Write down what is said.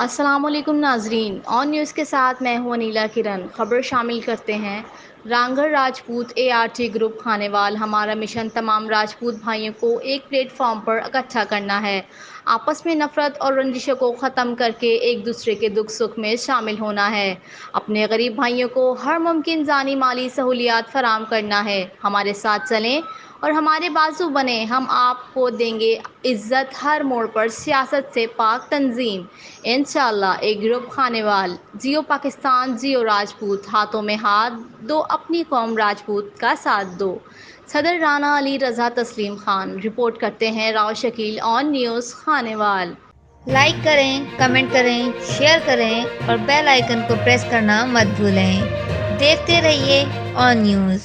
السلام علیکم ناظرین، آن نیوز کے ساتھ میں ہوں انیلا کرن۔ خبر شامل کرتے ہیں۔ رانگھر راجپوت ART گروپ خانیوال۔ ہمارا مشن تمام راجپوت بھائیوں کو ایک پلیٹ فارم پر اکٹھا کرنا ہے، آپس میں نفرت اور رنجشوں کو ختم کر کے ایک دوسرے کے دکھ سکھ میں شامل ہونا ہے، اپنے غریب بھائیوں کو ہر ممکن ذاتی مالی سہولیات فراہم کرنا ہے۔ ہمارے ساتھ چلیں اور ہمارے بازو بنیں، ہم آپ کو دیں گے عزت ہر موڑ پر۔ سیاست سے پاک تنظیم انشاءاللہ۔ ایک گروپ خانیوال۔ جیو پاکستان، جیو راجپوت، ہاتھوں میں ہاتھ دو، اپنی قوم راجپوت کا ساتھ دو۔ صدر رانا علی رضا تسلیم خان۔ رپورٹ کرتے ہیں راؤ شکیل، آن نیوز خانیوال۔ لائک کریں، کمنٹ کریں، شیئر کریں اور بیل آئیکن کو پریس کرنا مت بھولیں۔ دیکھتے رہیے آن نیوز۔